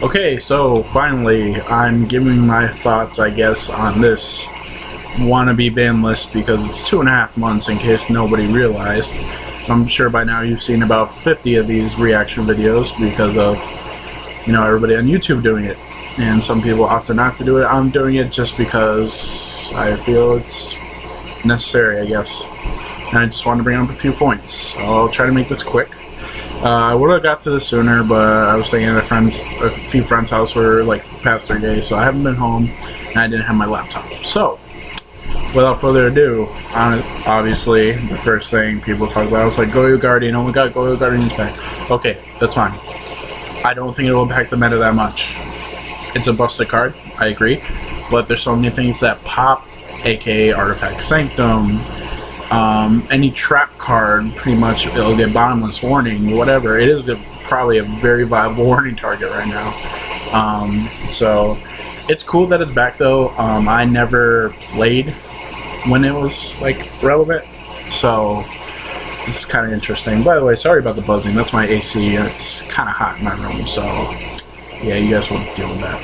Okay, so finally, I'm giving my thoughts, I guess, on this wannabe Banlist because it's 2.5 months in case nobody realized. I'm sure by now you've seen about 50 of these reaction videos because of, everybody on YouTube doing it. And some people opted not to do it. I'm doing it just because I feel it's necessary, I guess. And I just wanted to bring up a few points. So I'll try to make this quick. I would have got to this sooner, but I was staying at a few friends' house for like the past 3 days, so I haven't been home, and I didn't have my laptop. So, without further ado, obviously, the first thing people talk about is like, Go Guardian, oh my god, Go Guardian's back. Okay, that's fine. I don't think it will impact the meta that much. It's a busted card, I agree, but there's so many things that pop, aka Artifact Sanctum, any trap card, pretty much it'll get bottomless warning, whatever. It is probably a very viable warning target right now. So it's cool that it's back though. I never played when it was like relevant, so this is kind of interesting. By the way, sorry about the buzzing. That's my AC. It's kind of hot in my room, so yeah, you guys will deal with that.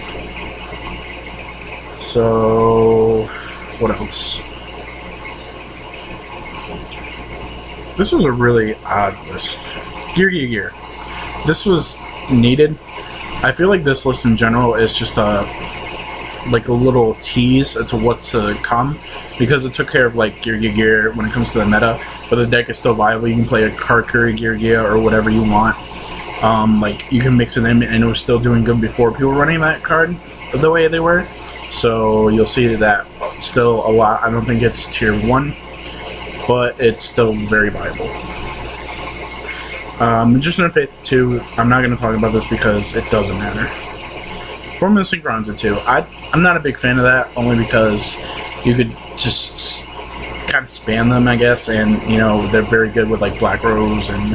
So what else? This was a really odd list. Gear. This was needed. I feel like this list in general is just a little tease to what's to come, because it took care of like gear when it comes to the meta, but the deck is still viable. You can play a Karkuri gear or whatever you want. Like you can mix it in, and it was still doing good before people were running that card the way they were. So you'll see that still a lot. I don't think it's tier 1. But it's still very viable. Magician of Faith 2, I'm not going to talk about this because it doesn't matter. Formula Synchronza 2, I'm not a big fan of that, only because you could just kind of spam them, I guess, and, they're very good with, like, Black Rose and,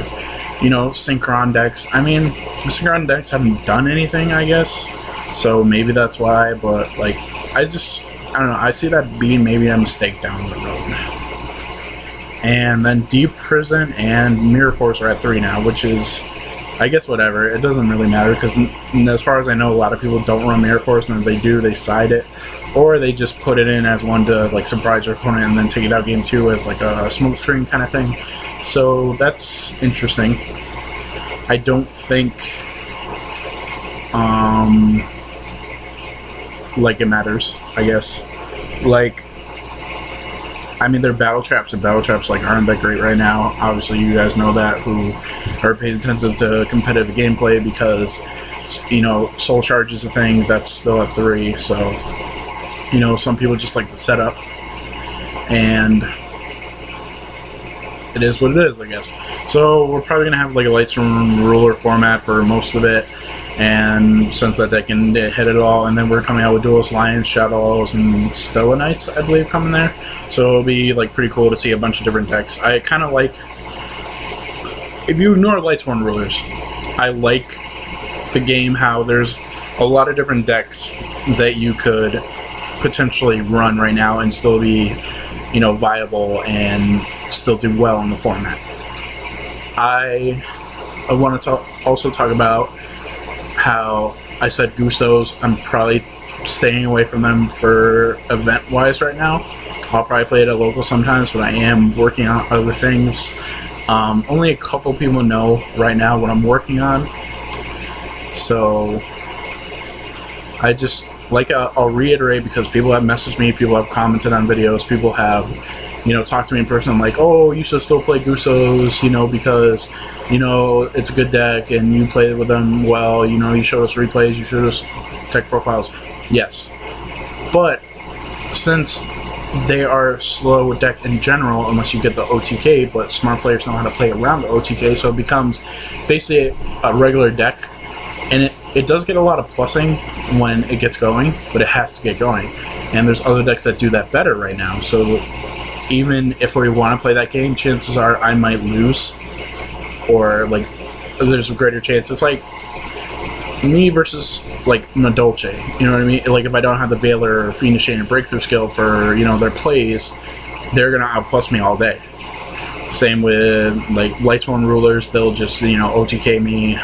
Synchron decks. I mean, the Synchron decks haven't done anything, I guess, so maybe that's why, but, like, I don't know, I see that being maybe a mistake down the road. And then Deep Prison and Mirror Force are at 3 now, which is, I guess, whatever. It doesn't really matter, because as far as I know, a lot of people don't run Mirror Force, and if they do, they side it. Or they just put it in as one to, like, surprise your opponent and then take it out game 2 as, like, a smoke screen kind of thing. So that's interesting. I don't think, like, it matters, I guess. Like, I mean, they're battle traps, and battle traps like aren't that great right now. Obviously, you guys know that who are paying attention to competitive gameplay, because Soul Charge is a thing that's still at 3. So some people just like the setup, and it is what it is, I guess. So we're probably gonna have like a Lights Room ruler format for most of it. And since that deck can hit it all, and then we're coming out with Duelist Lions, Shadows, and Stella Knights, I believe, coming there. So it'll be like pretty cool to see a bunch of different decks. I kind of like, if you ignore Lightsworn Rulers, I like the game how there's a lot of different decks that you could potentially run right now and still be, viable and still do well in the format. I want to also talk about how I said Gustos. I'm probably staying away from them for event-wise right now. I'll probably play it at local sometimes, but I am working on other things. Only a couple people know right now what I'm working on, so I just, I'll reiterate, because people have messaged me, people have commented on videos, people have talk to me in person, like, oh, you should still play Gustos, because, it's a good deck, and you played with them well, you showed us replays, you showed us tech profiles. Yes. But, since they are slow deck in general, unless you get the OTK, but smart players know how to play around the OTK, so it becomes basically a regular deck, and it does get a lot of plussing when it gets going, but it has to get going. And there's other decks that do that better right now, so even if we want to play that game, chances are I might lose, or like there's a greater chance. It's like me versus like Nadolce, you know what I mean? Like if I don't have the Veiler or Fiendish Chain and Breakthrough skill for their plays, they're gonna outplus me all day. Same with like Lightsworn Rulers, they'll just OTK me.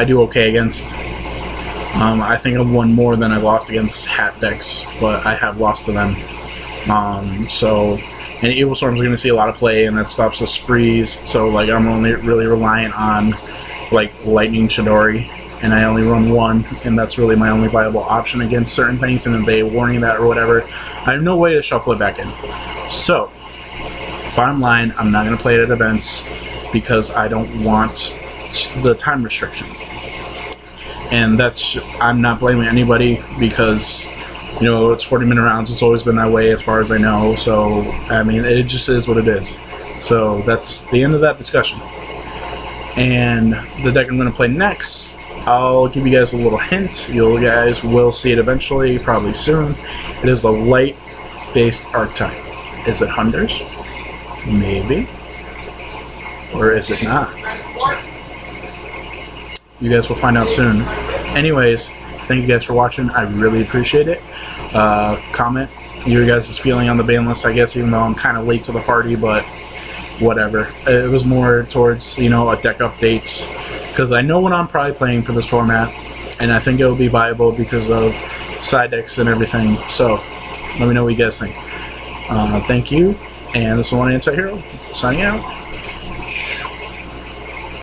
I do okay against. I think I've won more than I've lost against hat decks, but I have lost to them. And Evil Storm's going to see a lot of play, and that stops the sprees. So like I'm only really reliant on like Lightning Chidori, and I only run one, and that's really my only viable option against certain things. And if they warning that or whatever, I have no way to shuffle it back in. So bottom line, I'm not going to play it at events because I don't want the time restriction. And that's, I'm not blaming anybody because, you know, it's 40-minute rounds. It's always been that way as far as I know. So, I mean, it just is what it is. So that's the end of that discussion. And the deck I'm going to play next, I'll give you guys a little hint. You guys will see it eventually, probably soon. It is a light-based archetype. Is it Hunters? Maybe. Or is it not? You guys will find out soon. Anyways, thank you guys for watching. I really appreciate it. Comment your guys' feeling on the ban list, I guess, even though I'm kind of late to the party, but whatever. It was more towards, you know, a deck updates, because I know what I'm probably playing for this format, and I think it will be viable because of side decks and everything. So let me know what you guys think. Thank you, and this is One Anti-Hero, signing out.